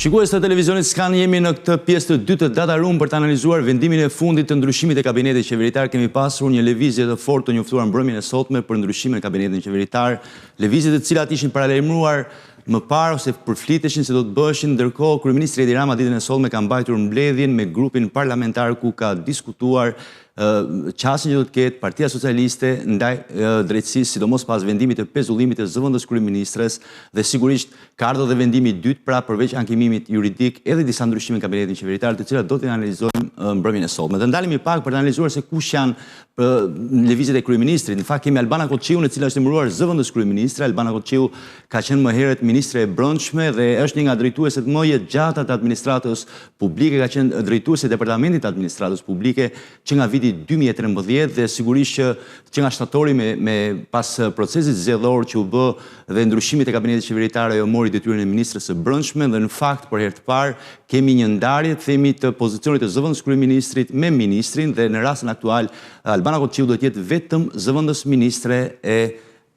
Shikues të televizionit Skan, jemi në këtë pjesë të dytë të Data Room për të analizuar vendimin e fundit të ndryshimit e kabinetit qeveritar. Kemi pasur një lëvizje të fortë të njoftuar mbrëmjen e sotme për ndryshimin e kabinetit qeveritar, lëvizje të cilat ishin paralajmëruar më parë ose përfliteshin se do të bëheshin, ndërkohë kryeministri Edi Rama ditën e sotme ka mbajtur mbledhjen me grupin parlamentar ku ka diskutuar qasjen që do të ketë Partia Socialiste ndaj drejtësisë, sidomos pas vendimit të pezullimit të zëvendës kryeministres, dhe sigurisht ka ardhur dhe vendimi i dytë, pra përveç ankimimit juridik edhe disa ndryshime në kabinetin qeveritar, të cilat do të analizojmë mbrëmjen e sotme. Të ndalemi pak për të analizuar se kush janë lëvizjet e kryeministrit. Në fakt kemi Albana Koçiun, e cila është emëruar zëvendës kryeministre. Albana Koçiu ka qenë më herët ministre e brendshme dhe është një nga drejtueset më të gjata të administratës publike, ka qenë drejtuese e departamentit të administratës publike që nga viti 2013 dhe sigurisht që nga shtatori me pas procesit zgjedhor që u bë dhe ndryshimit e kabinetit qeveritar, ajo mori detyrën e ministres së brendshme dhe në fakt për herë të parë kemi një ndarje themi të pozicionit të zëvendës kryeministrit me ministrin dhe në rastin aktual Albana Koçiu do të jetë vetëm zëvendës ministre e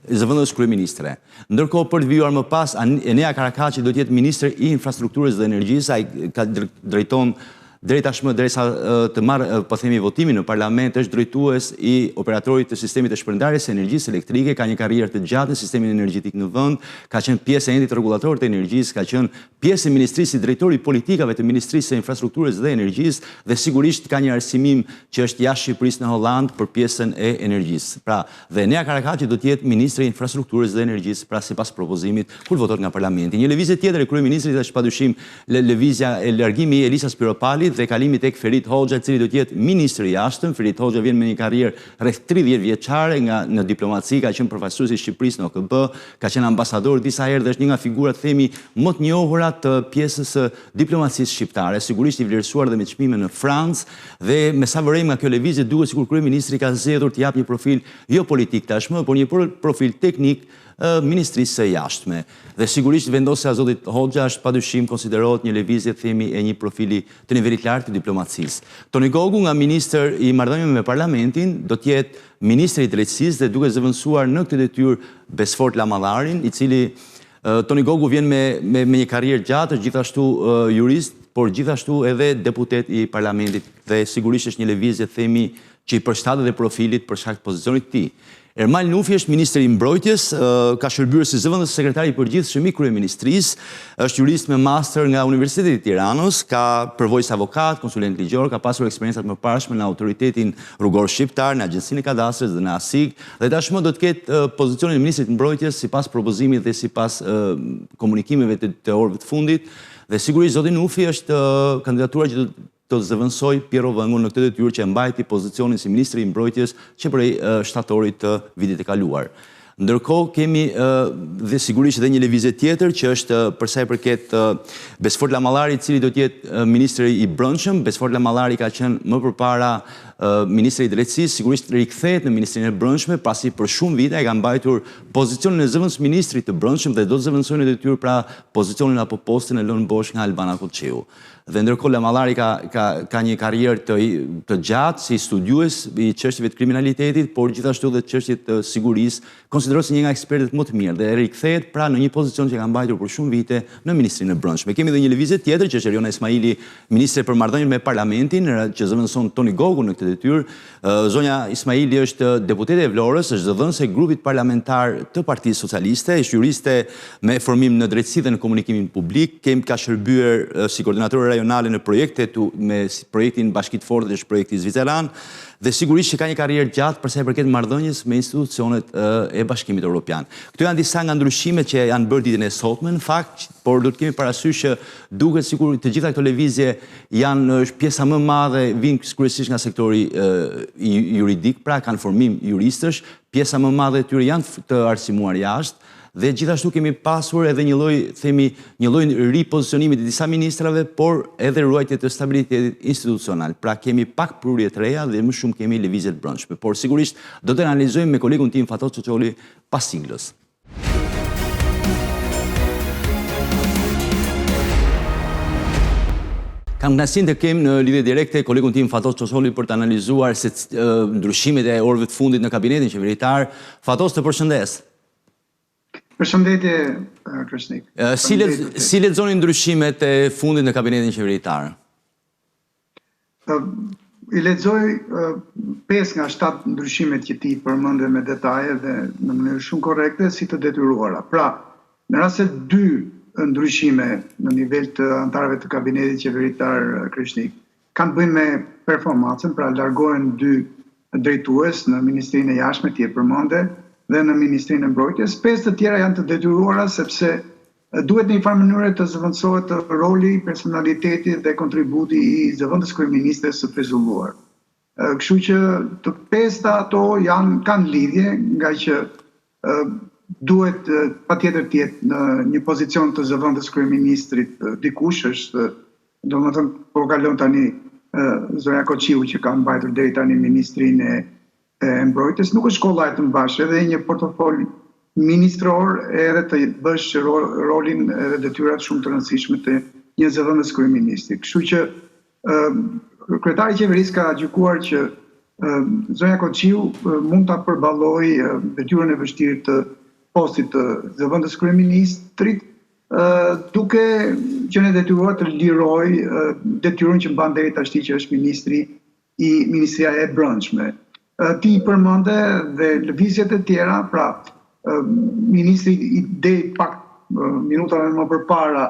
zëvendës kryeministre. Ndërkohë për të vijuar më pas Enea Karakaçi do të jetë ministër i infrastrukturës dhe energjisë, ai ka drejton deri tashmë derisa të marrë po themi votimin në parlament, është drejtues i operatorit të sistemit të shpërndarjes së energjisë elektrike, ka një karrierë të gjatë në sistemin energjetik në vend, ka qenë pjesë e endit rregullator të energjisë, ka qenë pjesë e ministrisë, drejtori i politikave të Ministrisë së Infrastrukturës dhe Energjisë dhe sigurisht ka një arsimim që është jashtë Shqipërisë në Holland për pjesën e energjisë. Pra, dhe Enea Karakaçi do të jetë ministri i infrastrukturës dhe energjisë, pra sipas propozimit kur votohet nga parlamenti. Një lëvizje tjetër e kryeministrit është padyshim lëvizja e largimi i Elisas Piropalit dhe kalimi tek Ferit Hoxha, i cili do të jetë ministri i jashtëm. Ferit Hoxha vjen me një karrierë rreth 30 vjeçare në diplomaci, ka qenë përfaqësues i Shqipërisë në OKB, ka qenë ambasador disa herë dhe është një nga figurat themi më të njohura të pjesës së diplomacisë shqiptare, sigurisht i vlerësuar dhe me çmime në Francë dhe me sa vërejmë nga kjo lëvizje duket sikur kryeministri ka zgjedhur të japë një profil jo politik tashmë, por një profil teknik Ministrisë së Jashtme. Dhe sigurisht vendosja e zotit Hoxha është padyshim konsiderohet një lëvizje themi e një profili të nivelit lartë të diplomacisë. Toni Gogu nga ministër i marrëdhënieve me parlamentin do të jetë ministri i drejtësisë dhe duke zëvendësuar në këtë detyrë Besfort Lamallarin, i cili Toni Gogu vjen me një karrierë gjatë, është gjithashtu jurist, por gjithashtu edhe deputet i parlamentit dhe sigurisht është një lëvizje themi që i përshtatet dhe profilit për shkak të pozicionit të tij. Ermal Nufi është ministri i mbrojtjes, ka shërbyer si zëvendës sekretari i përgjithshëm i kryeministrisë, është jurist me master nga Universiteti i Tiranës, ka përvojës avokat, konsulent ligjor, ka pasur eksperiencat më parashme në autoritetin rrugor shqiptar, në Agjencinë e Kadastrës dhe në ASIG, dhe tashmë do të ketë pozicionin e ministrit të mbrojtjes sipas propozimit dhe sipas komunikimeve të orëve të fundit. Dhe sigurisht zoti Nufi është kandidatura që do të zëvendësoj Piero Vëngun në këtë detyrë që mbajti pozicionin si ministri i mbrojtjes që prej shtatorit të vitit të kaluar. Ndërkohë kemi dhe sigurisht edhe një lëvizje tjetër që është për sa i përket Besfort Lamallari, i cili do të jetë ministri i brendshëm. Besfort Lamallari ka qenë më përpara ministri i drejtësisë, sigurisht rikthehet në ministrinë e brendshme, pasi për shumë vite ai ka mbajtur pozicionin e zëvendës ministrit të brendshëm dhe do të zëvendësojë në detyrë pra pozicionin apo postin e lënë bosh nga Albana Koçiu. Dhe ndërkohë Lamallari ka një karrierë të gjatë si studiues i çështjeve të kriminalitetit, por gjithashtu dhe çështjet të sigurisë, konsiderohet si një nga ekspertët më të mirë dhe rikthehet pra në një pozicion që ka mbajtur për shumë vite në ministrinë e brendshme. Kemi edhe një lëvizje tjetër që është Eriona Ismaili, ministre për marrëdhëniet me parlamentin, që zëvendëson Toni Gogu në këtë detyrë. Zonja Ismaili është deputete e Vlorës, është zëdhënëse e grupit parlamentar të Partisë Socialiste, është juriste me formim në drejtësi dhe në komunikimin publik, ka shërbyer si koordinatore rajonale në projekte me projektin Bashkitë Forte dhe projekti Zviceran, dhe sigurisht që ka një karrierë gjatë për sa i përket marrëdhënies me institucionet e Bashkimit Evropian. Këto janë disa nga ndryshimet që janë bërë ditën e sotme në fakt, por do të kemi parasysh që duket sikur të gjitha këto lëvizje janë pjesa më e madhe vijnë kryesisht nga sektori juridik, pra kanë formim juristësh, pjesa më e madhe e tyre janë të arsimuar jashtë. Dhe gjithashtu kemi pasur edhe një lloj ripozicionimi të disa ministrave, por edhe ruajtje të stabilitetit institucional. Pra kemi pak prurje të reja dhe më shumë kemi lëvizje të brendshme. Por sigurisht do të analizojmë me kolegun tim Fatos Çoçoli pas siglës. Kam kënaqësinë të kem në lidhje direkte kolegun tim Fatos Çoçoli për të analizuar ndryshimet e orëve të fundit në kabinetin qeveritar. Fatos, të përshëndes. Përshëndetje, Krishnik. Si lexoni ndryshimet e fundit në kabinetin qeveritar? I lexoj 5 nga 7 ndryshimet që ti përmende me detaje dhe në mënyrë shumë korrekte si të detyruara. Pra, në rast se 2 ndryshime në nivel të antarëve të kabinetit qeveritar Krishnik kanë bëjnë me performancën, pra largohen 2 drejtues në Ministrinë e Jashtme, ti e përmende, dhe në Ministrinë e Mbrojtjes. 5 të tjera janë të detyruara sepse duhet në një farë mënyrë të zëvendësohet roli, personaliteti dhe kontributi i zëvendës kryeministres së pezulluar. Kështu që të 5 ato kanë lidhje, nga që duhet patjetër të jetë në një pozicion të zëvendës kryeministrit dikush, është domethënë po kalon tani Zoja Koqiu që ka mbajtur deri tani Ministrinë e Mbrojtjes, nuk është kollaj të mbash edhe një portofol ministror edhe të bësh rolin edhe detyrat shumë të rëndësishme të një zëvendës kryeministri. Kështu që kryetari i qeverisë ka gjykuar që Zoja Koqiu mund ta përballojë detyrën e vështirë të postit të zëvendës kryeministrit, duke qenë e detyruar të lirojë detyrën që mban deri tash që është Ministria e Brendshme. Ti përmende dhe lëvizjet e tjera, pra ministri i deri pak minutave më përpara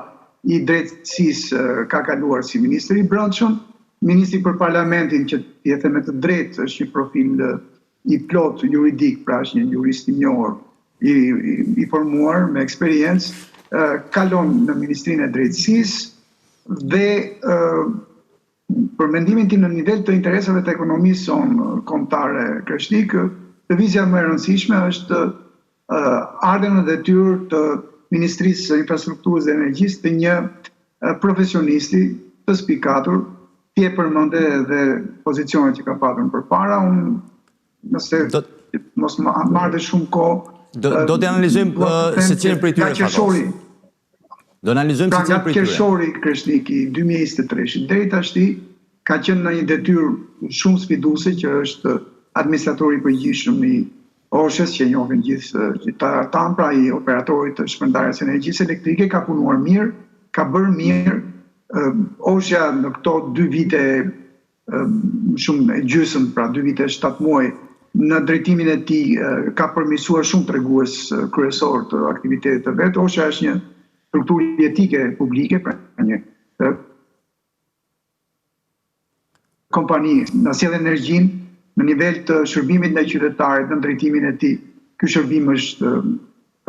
i drejtësisë ka kaluar si ministri i brendshëm, ministri për parlamentin që jetë me të drejtë është një profil i plot juridik, pra është një jurist i njohur, i formuar me eksperiencë, kalon në Ministrinë e Drejtësisë dhe për mendimin tim në nivel të interesave të ekonomisë kombëtare Krishnik, lëvizja më e rëndësishme është ardha në detyrë të Ministrisë së Infrastrukturës dhe Energjisë të një profesionisti të spikatur, ti e përmende edhe pozicionet që ka patur përpara, nëse mos marrë dhe shumë kohë. Do të analizojmë secilin prej tyre faktorëve. Do analizojmë secilin prej tyre. Nga qershori Krishnik i 2023 deri tashti ka qenë në një detyrë shumë sfiduese që është administratori i përgjithshëm i OSHA-s, që njohin gjithë qytetarët tanë, pra i operatorit të shpërndarjes energjisë elektrike, ka punuar mirë, ka bërë mirë. OSHA në këto 2 vite shumë e gjysmë, pra 2 vite 7 muaj, në drejtimin e tij ka përmirësuar shumë tregues kryesor të aktivitetit të vet. OSHA është një strukturë etike publike, pra një kompani në sjell energjinë në nivel të shërbimit ndaj qytetarit në drejtimin e tij. Ky shërbim është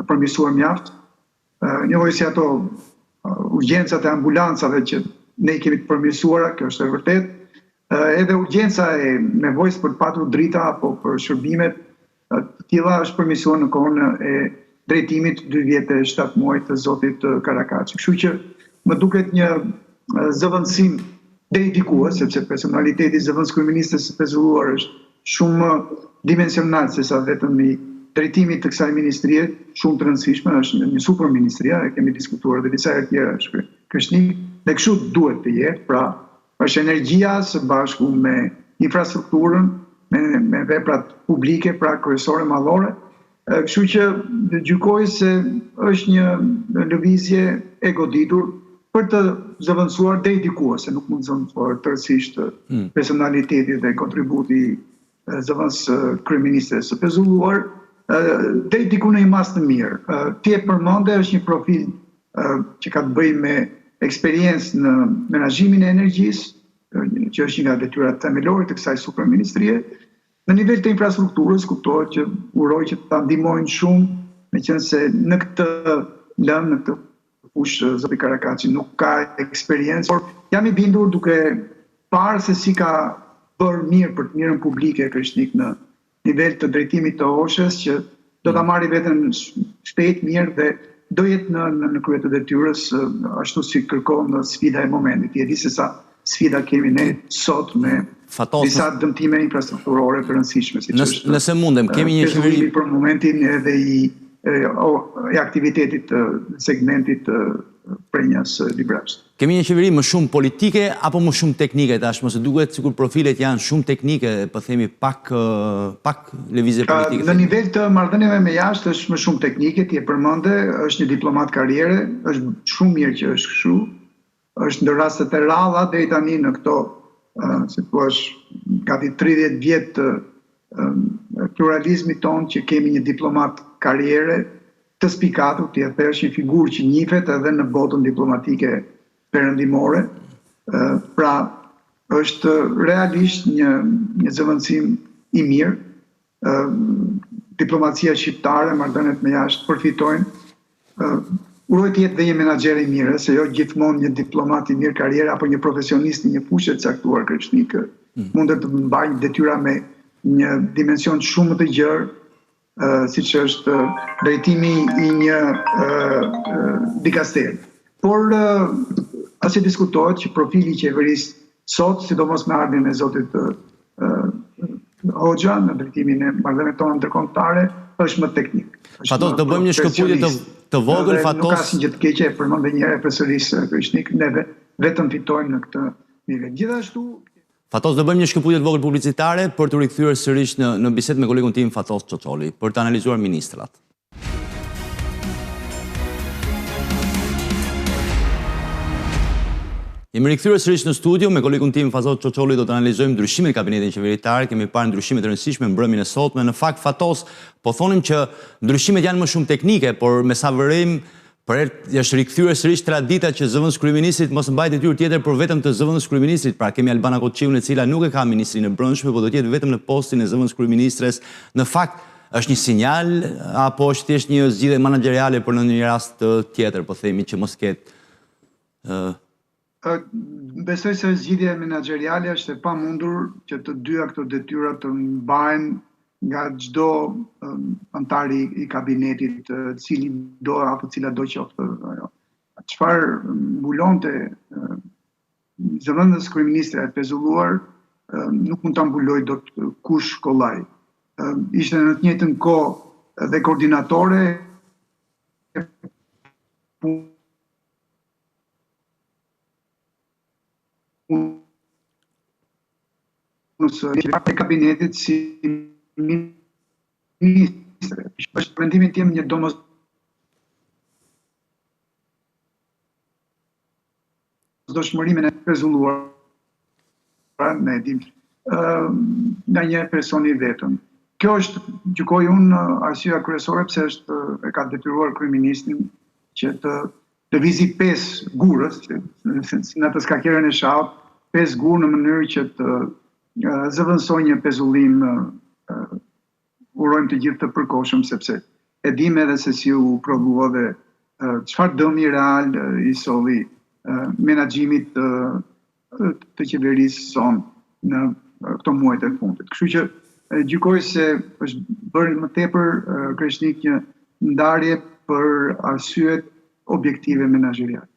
përmirësuar mjaft. Njëjtë si ato urgjencat e ambulancave që ne kemi të përmirësuara, kjo është e vërtetë. Edhe urgjenca e nevojës për të patur drita apo për shërbimet të tilla është përmirësuar në kohën e drejtimit 2 vjetë e 7 muaj të zotit Karakaçi. Kështu që më duket një zëvendësim dedikuar, sepse personaliteti i zëvendës kryeministres së pezulluar është shumë dimensional sesa vetëm i drejtimit të kësaj ministrie, shumë të rëndësishme, është një superministria, e kemi diskutuar dhe disa herë tjera është Krishnik, dhe kështu duhet të jetë, pra është energjia së bashku me infrastrukturën, me veprat publike, pra kryesore mallore. Kështu që gjykoj se është një lëvizje e goditur për të zëvendësuar dedikuar, se nuk mund të zëvendësuar tërësisht personaliteti dhe kontributi zëvendës kryeministres së pezulluar, deri diku në një mas të mirë. Ti e përmende është një profil që ka të bëjë me eksperiencë në menaxhimin e energjisë, që është një nga detyrat themelore të kësaj superministrie. Në nivel të infrastrukturës, kuptohet që uroj që ta ndihmojnë shumë, meqense në këtë lëmë, në këtë fushë zoti Karakaçi nuk ka eksperiencë, por jam i bindur duke parë se si ka bërë mirë për të mirën publike Krishnik në nivel të drejtimit të OSHA-s, që do ta marrë veten shpejt mirë dhe do jetë në krye të detyrës ashtu si kërkon në sfida e momentit. E di se sa sfida kemi ne sot me disa dëmtime infrastrukturore të rëndësishme. Nëse mundem, kemi një qeveri për momentin edhe i aktivitetit të segmentit prenjas libresh. Kemi një qeveri më shumë politike apo më shumë teknike tashmë, se duket sikur profilet janë shumë teknike, po themi pak lëvizje politike. Në nivel të marrëdhënieve me jashtë është më shumë teknike, ti e përmende, është një diplomat karriere, është shumë mirë që është kështu. Është ndër rastet e rralla deri tani në këto, si thua, gati 30 vjet të pluralizmit tonë që kemi një diplomat karriere të spikatur, ti e thesh një figurë që njihet edhe në botën diplomatike perëndimore. Pra është realisht një zëvendësim i mirë. Diplomacia shqiptare, marrëdhëniet me jashtë përfitojnë. Uroj të jetë dhe një menaxher i mirë, se jo gjithmonë një diplomat i mirë karriere apo një profesionist i një fushë të caktuar kreshnik mundet të mbajë detyra me një dimension shumë të gjerë, siç është drejtimi i një dikasteri. Por as e diskutohet që profili i qeverisë sot, sidomos me ardhmjen e zotit Hoxha në drejtimin e marrëdhënieve tona ndërkombëtare, është më teknik. Fatos, do bëjmë një shkëputje të vogël, Fatos. Nuk ka asnjë gjë të keqe, përmend edhe një herë profesorisë Krishnik, ne vetëm fitojmë në këtë nivel. Gjithashtu Fatos, do bëjmë një shkëputje të vogël publicitare për të rikthyer sërish në bisedë me kolegun tim Fatos Çoçolli, për të analizuar ministrat. Jemi rikthyer sërish në studio me kolegun tim Fatos Çoçolli, do të analizojmë ndryshimet në kabinetin qeveritar. Kemi parë ndryshime të rëndësishme në mbrëmjen e sotme. Në fakt, Fatos, po thonim që ndryshimet janë më shumë teknike, por me sa vërim është rikthyer sërish tradita që zëvendës kryeministrit mos mbajë detyrë tjetër për vetëm të zëvendës kryeministrit. Pra kemi Albana Koçiun, e cila nuk e ka ministrinë e brendshme, por do të jetë vetëm në postin e zëvendës kryeministres. Në fakt, është një sinjal apo është thjesht një zgjidhje menaxheriale për në një rast tjetër, po themi që mos ketë Besoj se zgjidhja menaxheriale është e pamundur që të dyja këto detyra të mbahen nga çdo antar i kabinetit, cili do apo cila do qoftë ajo. Çfarë mbulonte zëvendës kryeministre e pezulluar, nuk mund ta mbuloj dot kush kollaj. Ishte në të njëjtën kohë dhe koordinatore e kabinetit si ministre. Është mendimin tim një domosdoshmëri me pezulluar ne dim nga një person i vetëm. Kjo është, gjykoj unë, arsyeja kryesore pse e ka detyruar kryeministrin që të lëvizi 5 gurës, në të skakerën e shahut, 5 gurë në mënyrë që të zëvendësoj një pezullim, urojmë të gjithë të përkohshëm, sepse e dim edhe se si u prodhua dhe çfarë dëmi real i solli menaxhimit të qeverisë son në këto muajt e fundit. Kështu që gjykoj se është bërë më tepër Kreshnik një ndarje për arsyet objektive menaxheriale.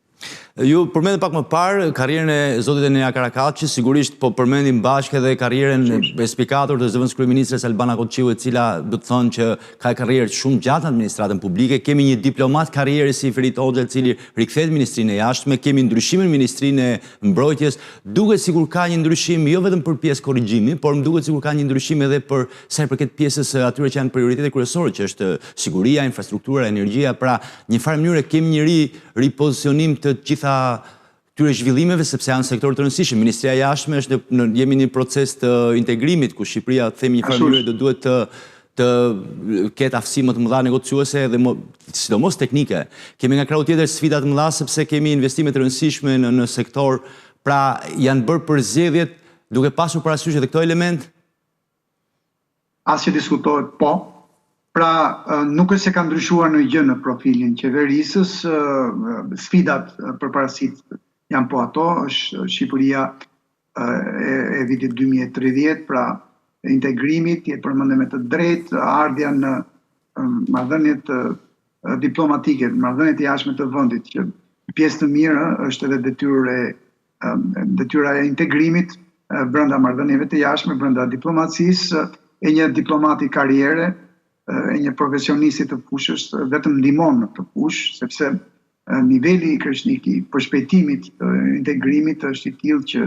Ju përmendë pak më parë karrierën e zotit Enea Karakaçi, sigurisht po përmendim bashkë edhe karrierën e spikatur të zëvendës kryeministres Albana Koçiu, e cila do të thonë që ka karrierë shumë gjatë në administratën publike. Kemi një diplomat karriere si Ferit Hoxha, i cili rikthehet në ministrinë e jashtme, kemi ndryshimin në ministrinë e mbrojtjes. Duket sikur ka një ndryshim jo vetëm për pjesë korrigjimi, por më duket sikur ka një ndryshim edhe për sa i përket pjesës atyre që janë prioritete kryesore, që është siguria, infrastruktura, energjia. Pra, një farë mënyrë kemi një ripozicionim të gjitha këtyre zhvillimeve, sepse janë sektor të rëndësishëm. Ministria e Jashtme jemi në proces të integrimit, ku Shqipëria, themi një farë mënyrë, do duhet të ketë aftësi më të mëdha negociuese dhe sidomos teknike. Kemi nga krau tjetër sfida të mëdha, sepse kemi investime të rëndësishme në sektor, pra janë bërë përzgjedhjet duke pasur parasysh edhe këto element? Asgjë diskutohet, po. Pra, nuk është se ka ndryshuar në gjë në profilin qeverisës, sfidat përparësit janë po ato, është Shqipëria e vitit 2030, pra integrimit, jetë përmendje me të drejtë, ardhja në marrëdhëniet diplomatike, marrëdhëniet e jashtme të vendit, që pjesë të mirë është edhe detyra e integrimit brenda marrëdhënieve të jashtme, brenda diplomacisë, e një diplomati karriere, e një profesionisti të fushës vetëm ndihmon në këtë fushë, sepse niveli i Kreshnik i përshpejtimit të integrimit është i tillë që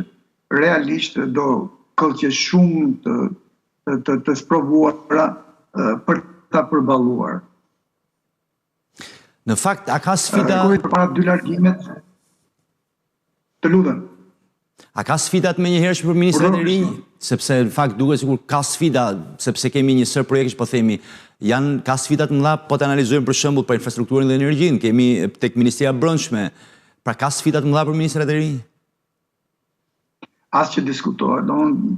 realisht do këllqe shumë të sprovuara për ta përballuar. Në fakt, a ka sfida... Përpara 2 largimet, të lutem. A ka sfidat me njëherë për ministrat e rinj? Sepse në fakt duket sikur ka sfida, sepse kemi një sër projekte, po themi, ka sfidat mëdha, po të analizojmë për shembull për infrastrukturën dhe energjinë, kemi tek Ministria e Brendshme. Pra ka sfidat mëdha për ministrat e rinj? As që diskutohet,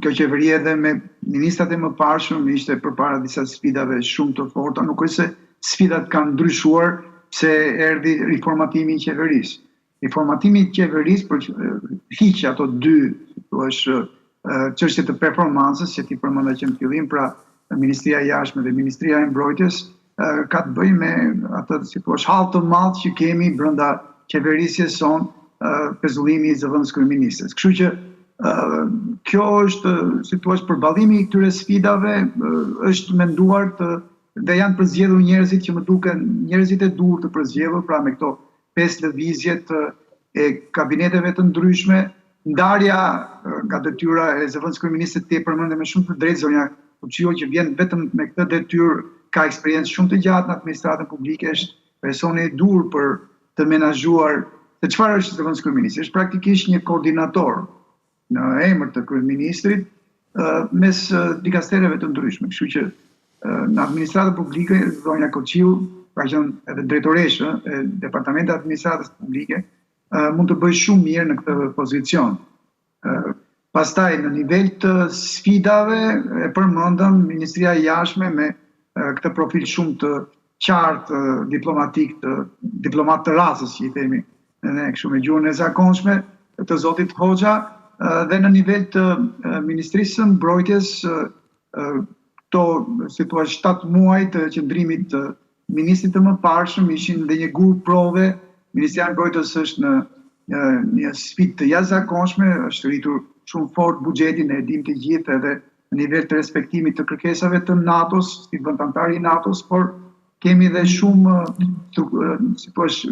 kjo qeveri edhe me ministrat e mëparshëm ishte përpara disa sfidave shumë të forta, nuk është se sfidat kanë ndryshuar pse erdhi riformatimi i qeverisë. Riformatimi i qeverisë për hiqë ato dy çështje të performancës që ti përmenda që në fillim, pra Ministria e Jashtme dhe Ministria e Mbrojtjes, ka të bëjë me atë hall të madh që kemi brenda qeverisjes son, pezullimi i zëvendës kryeministres. Kështu që kjo është përballimi i këtyre sfidave është menduar dhe janë përzgjedhur njerëzit që më duken njerëzit e duhur të përzgjedhur, pra me këto 5 lëvizjet e kabineteve të ndryshme, ndarja nga detyra e zëvendës kryeministrit te përmendë me shumë të drejtë zonja Kuçio që vjen vetëm me këtë detyrë, ka eksperiencë shumë të gjatë në administratën publike, është personi i duhur për të menaxhuar se çfarë është zëvendës kryeministri, është praktikisht një koordinator në emër të kryeministrit mes dikastereve të ndryshme. Kështu që në administratën publike zonja Kuçio ka qenë edhe drejtoreshë e Departamentit të Administratës Publike, mund të bëjë shumë mirë në këtë pozicion. Pastaj në nivel të sfidave e përmendëm Ministria e Jashtme me këtë profil shumë të qartë diplomatik, diplomat të racës që i themi ne kështu me gjuhën e zakonshme të zotit Hoxha, dhe në nivel të Ministrisë së Mbrojtjes këto 7 muaj të qëndrimit të ministrit të mëparshëm ishin dhe një gur prove. Ministria e Mbrojtjes është në një sfidë të jashtëzakonshme, është rritur shumë fort buxhetin, e dim të gjithë, edhe në nivel të respektimit të kërkesave të NATO-s, si vend antar i NATO-s, por kemi dhe shumë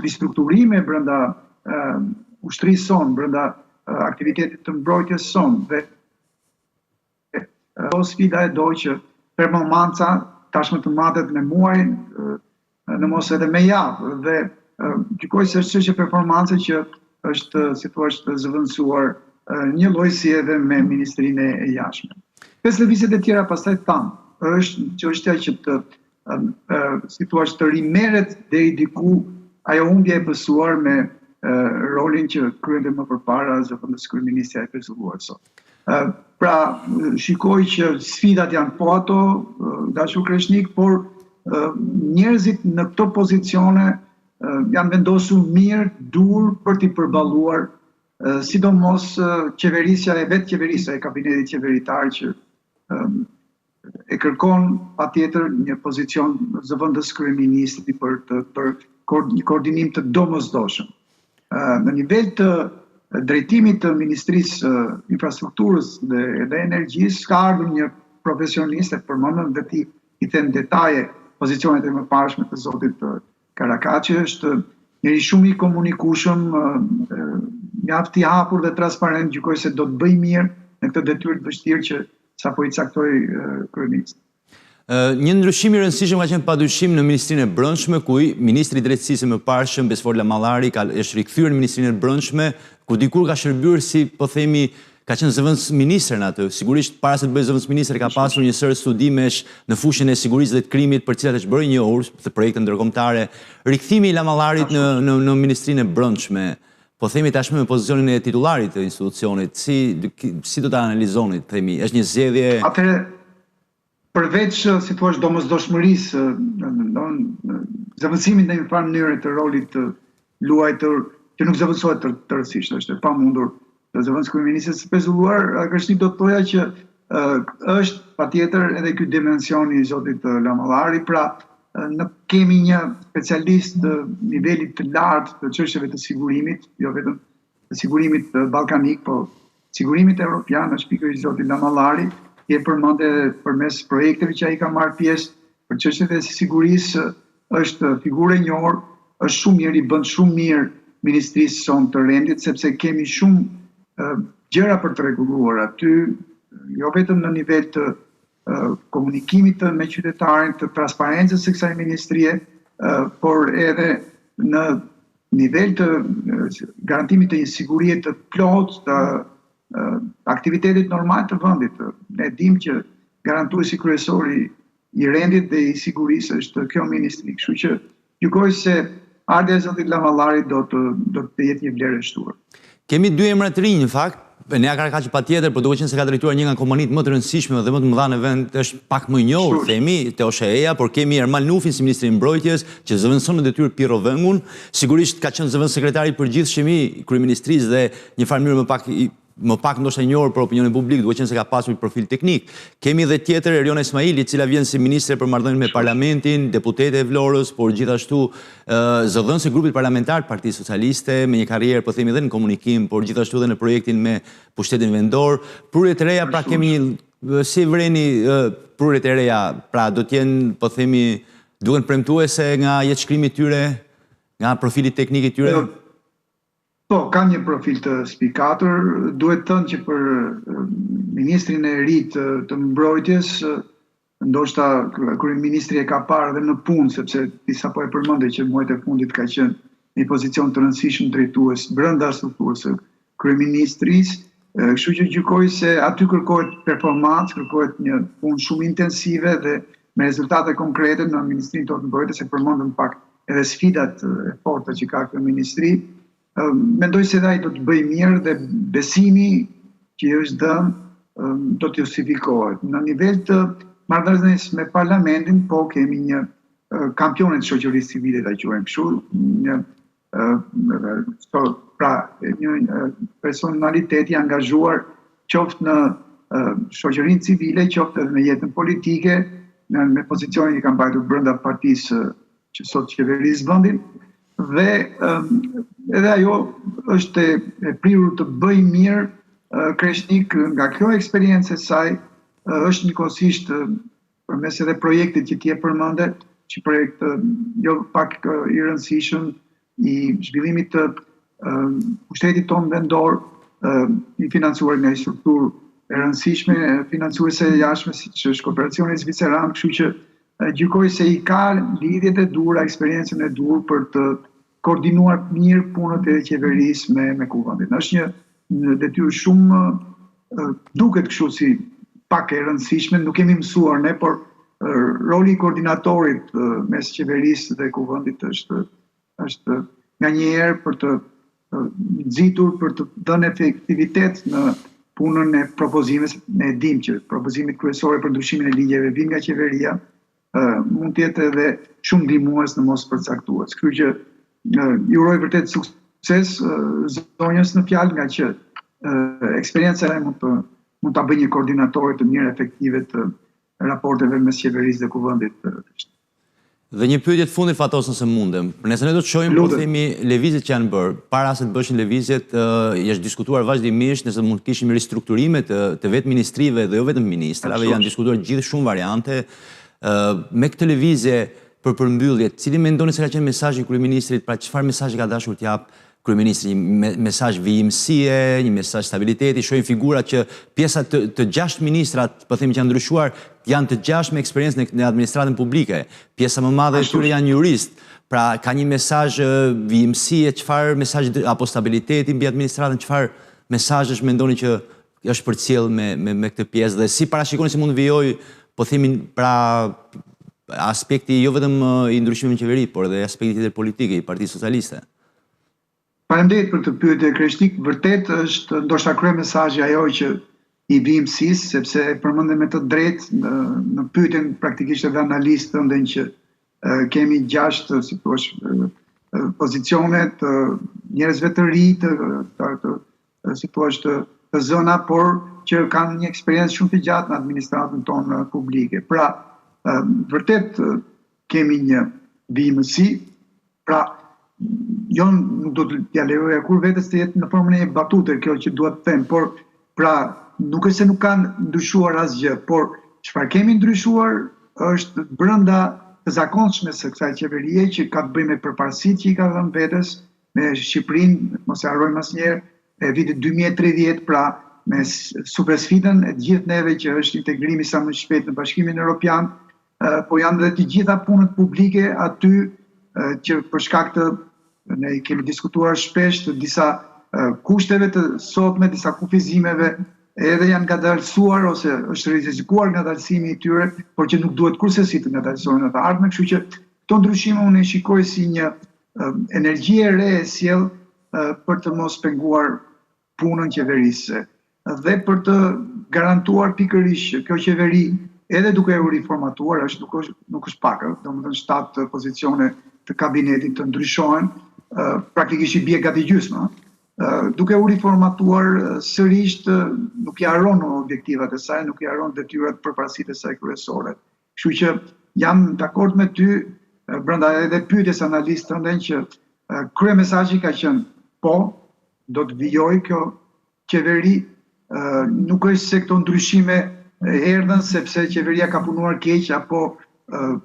ristrukturime brenda ushtrisë son, brenda aktivitetit të mbrojtjes son, dhe do sfida e doj që performanca tashmë të matet me muaj, në mos edhe me javë, dhe gjykoj se është çështje performance që është, si thua, zëvendësuar një lloj si edhe me Ministrinë e Jashtme. 5 lëvizjet e tjera pastaj tham, është çështja që të rimerret deri diku ajo humbje e pësuar me rolin që kryente më përpara zëvendës kryeministja e pezulluar sot. Pra, shikoj që sfidat janë po ato, dashur Kreshnik, por njerëzit në këto pozicione janë vendosur mirë, dur për t'i përballuar, sidomos qeverisja e vetë qeverisja e kabinetit qeveritar që e kërkon patjetër një pozicion zëvendës kryeministri për një koordinim të domosdoshëm. Në nivel të drejtimit të Ministrisë Infrastrukturës dhe Energjisë ka ardhur një profesionist, e përmendëm dhe ti i them detaje pozicionet e mëparshme të zotit Karakaçi, është njëri shumë i komunikueshëm, mjaft i hapur dhe transparent, gjykoj se do të bëj mirë në këtë detyrë të vështirë që sapo i caktoi kryeministri. Një ndryshim i rëndësishëm ka qenë padyshim në Ministrinë e Brendshme, ku Ministri i Drejtësisë së Mëparshëm Besfor Lamallari është rikthyer në Ministrinë e Brendshme, ku dikur ka shërbyer si, po themi, ka qenë zëvendës ministër në atë. Sigurisht para se të bëjë zëvendës ministër ka pasur një sër studimesh në fushën e sigurisë dhe të krimit, për cilat është bërë njohur të projekte ndërkombëtare. Rikthimi i Lamallarit në Ministrinë e Brendshme, po themi tashmë me pozicionin e titullarit të institucionit, si do ta analizoni, themi, është një zgjedhje? Atëherë, përveç, si thua, domosdoshmërisë, zëvendësimit në një farë mënyrë të rolit të luajtur, që nuk zëvendësohet tërësisht, është e pamundur të zëvendës kryeministres së pezulluar, Kreshnik do të thoja që është patjetër edhe ky dimensioni i zotit Lamallari, pra kemi një specialist të nivelit të lartë të çështjeve të sigurimit, jo vetëm të sigurimit ballkanik, po sigurimit evropian, është pikërisht zoti Lamallari, i e përmendë përmes projekteve që ai ka marrë pjesë për çështjet e sigurisë, është figurë e njohur është shumë mirë, i bën shumë mirë Ministrisë sonë të rendit, sepse kemi shumë gjëra për të rregulluar aty, jo vetëm në nivel të komunikimit me qytetarin, të transparencës së kësaj ministrie, por edhe në nivel të garantimit të një sigurie të plotë të aktivitetit normal të vendit. Ne dim që garantuesi kryesori i rendit dhe i sigurisë është kjo ministri. Kështu që gjykoj se ardha e zotit Lavallari do të jetë një vlerë e shtuar. Kemi dy emra të rinj në fakt. Nea Karakaçi patjetër, por duke qenë se ka drejtuar një nga kompanitë më të rëndësishme dhe më të mëdha në vend, është pak më i njohur, themi, Teosh Eja, por kemi Ermal Nufin si ministri i mbrojtjes, që zëvendëson në detyrë Pirro Vëngun, sigurisht ka qenë zëvendës sekretari i përgjithshëm i kryeministrisë dhe një farë mënyrë më pak ndoshta njohur për opinionin publik, duke qenë se ka pasur profil teknik. Kemi dhe tjetër Eriona Ismaili, e cila vjen si ministre për marrëdhënien me Parlamentin, deputete e Vlorës, por gjithashtu zëdhënës e grupit parlamentar Partisë Socialiste, me një karrierë po themi edhe në komunikim, por gjithashtu edhe në projektin me pushtetin vendor. Prurjet e reja, pra kemi si vreni prurjet e reja, pra do të jenë po themi duken premtuese nga jetëshkrimi i tyre, nga profili teknik i tyre. Po, ka një profil të spikatur, duhet thënë që për ministrin e ri të mbrojtjes, ndoshta kryeministri e ka parë edhe në punë, sepse disa po e përmendej që muajt e fundit ka qenë një pozicion të rëndësishëm drejtues brenda strukturës së kryeministrisë, kështu që gjykoj se aty kërkohet performancë, kërkohet një punë shumë intensive dhe me rezultate konkrete në Ministrinë tonë të mbrojtjes, e përmendëm pak edhe sfidat e forta që ka kjo ministri. Mendoj se ai do të bëjë mirë dhe besimi që i është dhënë do të justifikohet. Në nivel të marrëdhënies me Parlamentin, po kemi një kampionë të shoqërisë civile, ta quajmë kështu, një personalitet i angazhuar qoftë në shoqërinë civile, qoftë edhe në jetën politike, me pozicionin që ka mbajtur brenda partisë që sot qeveris vendin. Dhe edhe ajo është e prirur të bëjë mirë Kreshnik nga kjo eksperiencë e saj, është njëkohësisht përmes edhe projektit që ti e përmende, që projekt jo pak i rëndësishëm i zhvillimit të pushtetit tonë vendor, i financuar nga një strukturë e rëndësishme, financuese e jashtme, siç është Kooperacioni Zviceran, kështu që gjykoj se i ka lidhjet e dhura, eksperiencën e dur për të koordinuar mirë punët e qeverisë me kuvendin. Është një detyrë shumë duket kështu si pak e rëndësishme, nuk kemi mësuar ne, por roli i koordinatorit mes qeverisë dhe kuvendit është nganjëherë për të nxitur, për të dhënë efektivitet në punën e propozimeve. Ne dim që propozimit kryesor për ndryshimin e ligjeve vijnë nga qeveria, mund të jetë edhe shumë ndihmues në mos përcaktues. Kështu që ju uroj vërtet sukses zonjës në fjalë, nga që eksperienca e mund ta bëjë një koordinatore të mirë efektive të raporteve mes qeverisë dhe kuvendit. Dhe një pyetje të fundit Fatos, nëse mundem. Nëse ne do të shohim po themi lëvizjet që janë bërë, para se të bëshin lëvizjet, është diskutuar vazhdimisht nëse mund të kishim ristrukturime të vetë ministrive dhe jo vetëm ministrave, janë diskutuar gjithë shumë variante. Me këtë lëvizje për përmbyllje, cili mendoni se ka qenë mesazhi i kryeministrit, pra çfarë mesazhi ka dashur të jap kryeministri, një mesazh vijimësie, një mesazh stabiliteti, shohim figura që pjesa të 6 ministrat, po themi që janë ndryshuar, janë të 6 me eksperiencë në administratën publike. Pjesa më madhe e tyre janë juristë. Pra ka një mesazh vijimësie, çfarë mesazh apo stabiliteti mbi administratën, çfarë mesazhesh mendoni që është përcjell me këtë pjesë dhe si parashikoni se mund të vijojë, po themi, pra aspekti jo vetëm i ndryshimeve në qeveri, por edhe aspekti tjetër politik i Partisë Socialiste. Faleminderit për të pyetje Kreshnik, vërtet është ndoshta kryemesazhi ajo që i vijimësisë, sepse përmendem me të drejtë në pyetjen praktikisht edhe analistë thënë që kemi 6 si thua pozicione të njerëzve të ri, si thua të zona, por që kanë një eksperiencë shumë të gjatë në administratën tonë publike. Pra, vërtet kemi një vijimësi, pra jo nuk do t'ja lejoja kur vetes të jetë në formën e batute, kjo që duhet të them, por pra nuk është se nuk kanë ndryshuar asgjë, por çfarë kemi ndryshuar është brenda të të zakonshme së kësaj qeverie që ka të bëjë me përparësitë që i ka dhënë vetes me Shqipërinë, mos e harrojmë asnjëherë, e vitit 2030, pra me super sfidën e gjithë neve që është integrimi sa më shpejt në Bashkimin Evropian, po janë dhe të gjitha punët publike aty që për shkak të ne kemi diskutuar shpesh të disa kushteve të sotme, disa kufizimeve, edhe janë ngadalësuar ose është rrezikuar ngadalësimi i tyre, por që nuk duhet kurrësi të ngadalësohen në të ardhmen, kështu që këto ndryshime unë e shikoj si një energji e re e sjell për të mos penguar punën qeverisë dhe për të garantuar pikërisht kjo qeveri edhe duke u riformatuar, nuk është pak, domethënë 7 pozicione të kabinetit të ndryshohen, praktikisht i bie gati gjysma. Duke u riformatuar sërish nuk i harron objektivat e saj, nuk i harron detyrat përparësitë e saj kryesore. Kështu që jam dakord me ty, brenda edhe pyetjes analistë tënde që kryemesazhi ka qenë po, do të vijojë kjo qeveri, nuk është se këto ndryshime erdhën sepse qeveria ka punuar keq apo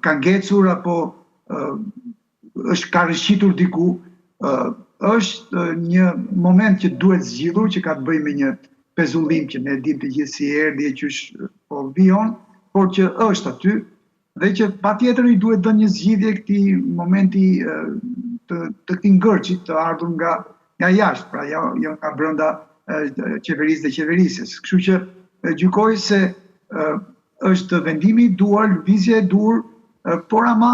ka ngecur apo ka rëshqitur diku, është një moment që duhet zgjidhur, që ka të bëjë me një pezullim që ne dim të gjithë si erdhi e qysh po vijon, por që është aty dhe që patjetër i duhet dhënë një zgjidhje këtij momenti të këtij ngërçit të ardhur nga jashtë, pra jo nga brenda qeverisë dhe qeverisjes. Kështu që gjykoj se është vendimi i duar, lëvizja e dur, por ama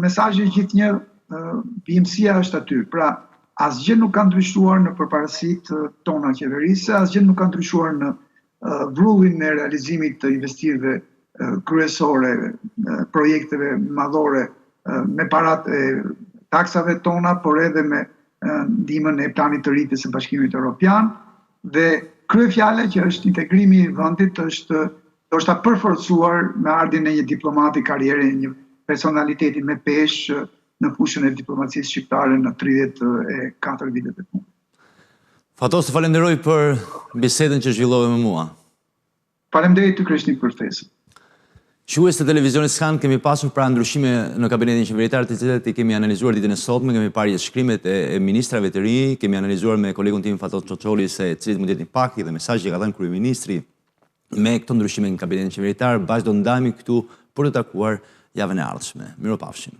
mesazhi gjithë një bimësia është aty. Pra asgjë nuk ka ndryshuar në përparësitë tona qeverisë, asgjë nuk ka ndryshuar në vrrullin e realizimit të investimeve kryesore, projekteve madhore me parat e taksave tona, por edhe me ndihmën e planit të rritjes së Bashkimit Evropian, dhe kryefjala që është integrimi i vendit është ndoshta përforcuar me ardhin e një diplomati karriere, një personaliteti me peshë në fushën e diplomacisë shqiptare në 34 vitet e fundit. Fatos, falenderoj për bisedën që zhvillove me mua. Faleminderit ty Krishnik për ftesën. Shikues të televizionit Skan, kemi pasur pra ndryshime në kabinetin qeveritar, të cilat i kemi analizuar ditën e sotme, kemi parë shkrimet e ministrave të ri, kemi analizuar me kolegun tim Fatos Çoçoli se cilit mund të jetë impakti dhe mesazhi që ka dhënë kryeministri me këto ndryshime në kabinetin qeveritar. Bashkë do ndajemi këtu për të takuar javën e ardhshme. Miropafshim.